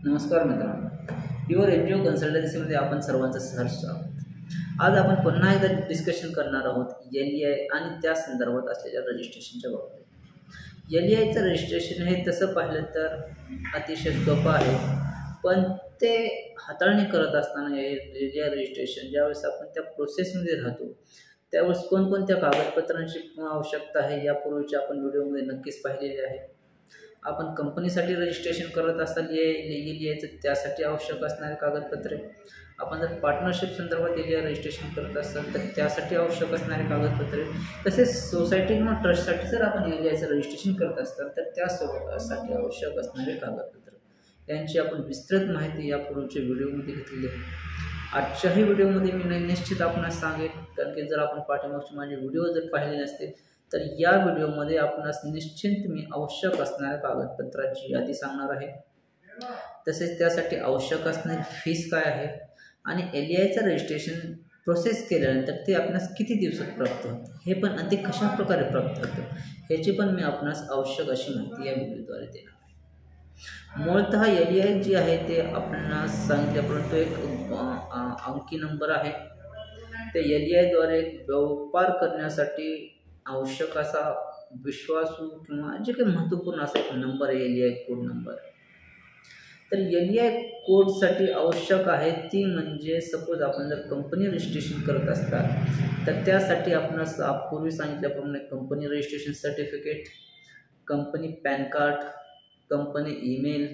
नमस्कार मित्रांनो, pure NGO कन्सल्टन्सीमध्ये आपण सर्वांचं सहर्ष स्वागत। आज आपण पुन्हा एकदा डिस्कशन करणार आहोत LEI आणि त्या संदर्भात असलेल्या रजिस्ट्रेशनच्या बाबतीत। LEIचं रजिस्ट्रेशन हे तसं पाहिलं तर अतिशय सोपं आहे, पण ते हाताळणी करत असताना LEI रजिस्ट्रेशन ज्यावेळेस आपण त्या प्रोसेसमध्ये राहतो त्यावेळेस कोणकोणत्या कागदपत्रांची आवश्यकता आहे यापूर्वीच्या आपण व्हिडिओमध्ये नक्कीच पाहिलेले आहे। आपण कंपनीसाठी रजिस्ट्रेशन करत असताना LEIचं त्यासाठी आवश्यक असणारे कागदपत्रे, आपण जर पार्टनरशिप संदर्भात LEI रजिस्ट्रेशन करत असाल तर त्यासाठी आवश्यक असणारे कागदपत्रे, तसेच सोसायटी किंवा ट्रस्टसाठी जर आपण LEIचं रजिस्ट्रेशन करत असाल तर त्यासाठी आवश्यक असणारे कागदपत्रे यांची आपण विस्तृत माहिती यापूर्वीच्या व्हिडिओमध्ये घेतलेली आहे। आजच्याही व्हिडिओमध्ये मी निश्चित आपणास सांगेन, कारण की जर आपण पाठीमागचे माझे व्हिडिओ जर पाहिले नसतील तर या व्हिडिओमध्ये आपणास निश्चित मी आवश्यक असणाऱ्या कागदपत्रांची यादी सांगणार आहे। तसेच त्यासाठी आवश्यक असणारी फीस काय आहे आणि LEIचं रजिस्ट्रेशन प्रोसेस केल्यानंतर ते आपणास किती दिवसात प्राप्त होते हे पण, आणि ते कशा प्रकारे प्राप्त होतं ह्याची पण मी आपणास आवश्यक अशी माहिती या व्हिडिओद्वारे देणार आहे। मूलतः LEI जी आहे ते आपणास सांगितल्याप्रमाणे तो एक अंकी नंबर आहे। ते LEIद्वारे व्यापार करण्यासाठी आवश्यक असा विश्वासू किंवा जे काही महत्त्वपूर्ण असा एक नंबर आहे LEI कोड नंबर। तर LEI कोडसाठी आवश्यक आहे ती म्हणजे, सपोज आपण जर कंपनी रजिस्ट्रेशन करत असताल तर त्यासाठी आपणास पूर्वी सांगितल्याप्रमाणे company registration certificate, company pan card, company email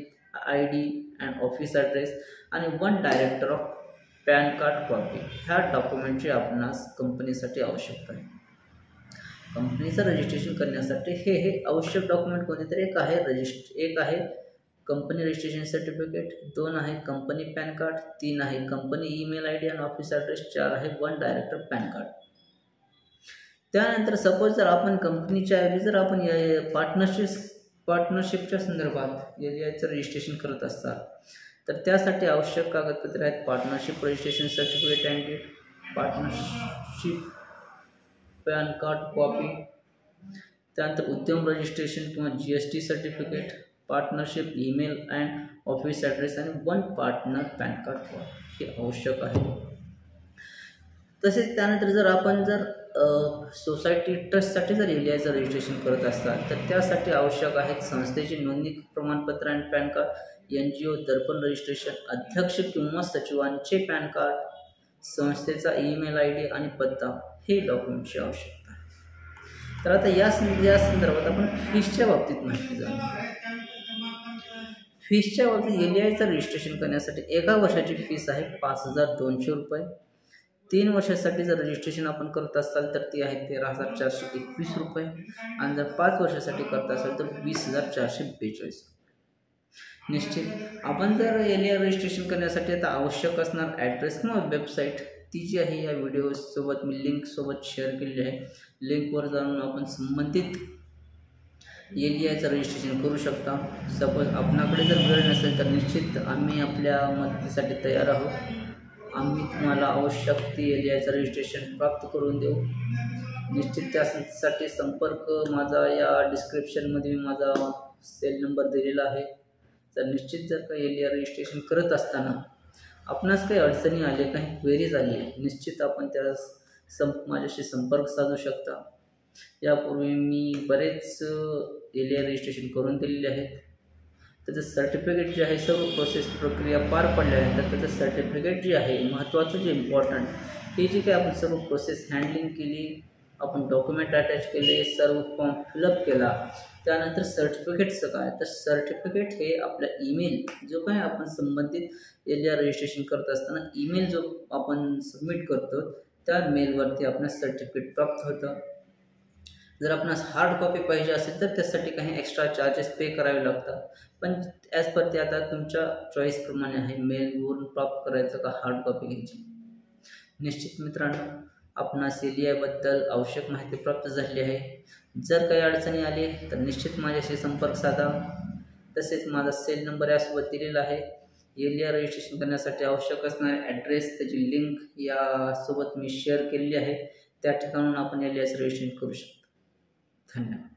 ID and office address आणि 1 director of pan card copy ह्या डॉक्युमेंटची आपणास कंपनीसाठी आवश्यकता आहे। कंपनीचं रजिस्ट्रेशन करण्यासाठी हे आवश्यक डॉक्युमेंट कोणते तर एक आहे कंपनी रजिस्ट्रेशन सर्टिफिकेट, 2 आहे कंपनी पॅन कार्ड, 3 आहे कंपनी ईमेल ID आणि ऑफिस ॲड्रेस, 4 आहे 1 डायरेक्टर पॅन कार्ड। त्यानंतर सपोज जर आपण कंपनीच्या ऐवजी जर आपण पार्टनरशिपच्या संदर्भात LEIचं रजिस्ट्रेशन करत असतात तर त्यासाठी आवश्यक कागदपत्रे आहेत partnership registration certificate and deed, partnership PAN card copy, त्यानंतर उद्यम रजिस्ट्रेशन किंवा GST certificate, partnership email and office address आणि 1 पार्टनर पॅन कार्ड कॉपी हे आवश्यक आहे। तसेच त्यानंतर जर आपण सोसायटी ट्रस्टसाठी जर LEIचं रजिस्ट्रेशन करत असाल तर त्यासाठी आवश्यक आहेत संस्थेचे नोंदणी प्रमाणपत्र आणि पॅन कार्ड, NGO दर्पण रजिस्ट्रेशन, अध्यक्ष किंवा सचिवांचे पॅन कार्ड, संस्थेचा ईमेल ID आणि पत्ता हे डॉक्युमेंटची आवश्यकता आहे। तर आता या संदर्भात आपण फीसच्या बाबतीत माहिती जाणून फीसच्या बाबतीत LEIचं रजिस्ट्रेशन करण्यासाठी 1 वर्षाची फीस आहे 5,200 रुपये। 3 वर्षासाठी जर रजिस्ट्रेशन आपण करत असाल तर ती आहे 13,421 रुपये आणि जर 5 वर्षासाठी करत असाल तर 20,442। निश्चित आपण जर LEI रजिस्ट्रेशन करण्यासाठी आता आवश्यक असणार ॲड्रेस किंवा वेबसाईट ती जी आहे या व्हिडिओ सोबत मी लिंक सोबत शेअर केलेली आहे। लिंकवर जाऊन आपण संबंधित LEIचं रजिस्ट्रेशन करू शकता। सपोज आपणाकडे जर वेळ नसेल तर निश्चित आम्ही आपल्या मदतीसाठी तयार आहोत। आम्ही तुम्हाला आवश्यक ती LEIचं रजिस्ट्रेशन प्राप्त करून देऊ। निश्चित त्यासाठी संपर्क माझा या डिस्क्रिप्शनमध्ये माझा सेल नंबर दिलेला आहे। तर निश्चित जर काही LEI रजिस्ट्रेशन करत असताना आपणास काही अडचणी आल्या, काही क्वेरीज आली, निश्चित आपण माझ्याशी संपर्क साधू शकता। यापूर्वी मी बरेच LEI रजिस्ट्रेशन करून दिलेले आहेत। त्याचं सर्टिफिकेट जे आहे सर्व प्रोसेस प्रक्रिया पार पडल्यानंतर त्याचं सर्टिफिकेट जे आहे महत्त्वाचं जे इम्पॉर्टंट हे जे काही आपण सर्व प्रोसेस हँडलिंग केली, आपण डॉक्युमेंट अटॅच केले, सर्व फॉर्म फिलअप केला, त्यानंतर सर्टिफिकेटचं काय तर सर्टिफिकेट हे आपला ईमेल जो काय आपण संबंधित LEI रजिस्ट्रेशन करत असताना ईमेल जो आपण सबमिट करतो त्या मेलवरती आपणास सर्टिफिकेट प्राप्त होतं। जर आपणास हार्ड कॉपी पाहिजे असेल तर त्यासाठी काही एक्स्ट्रा चार्जेस पे करावे लागतात, पण ॲज पर ते आता तुमच्या चॉईसप्रमाणे आहे, मेलवरून प्राप्त करायचं का हार्ड कॉपी घ्यायची। निश्चित मित्रांनो, आपणास LEIबद्दल आवश्यक माहिती प्राप्त झाली आहे। जर काही अडचणी आली तर निश्चित माझ्याशी संपर्क साधा। तसेच माझा सेल नंबर यासोबत दिलेला आहे। LEI रजिस्ट्रेशन करण्यासाठी आवश्यक असणारे ॲड्रेस त्याची लिंक यासोबत मी शेअर केलेली आहे, त्या ठिकाणून आपण LEIचं रजिस्ट्रेशन करू शकतो। धन्यवाद।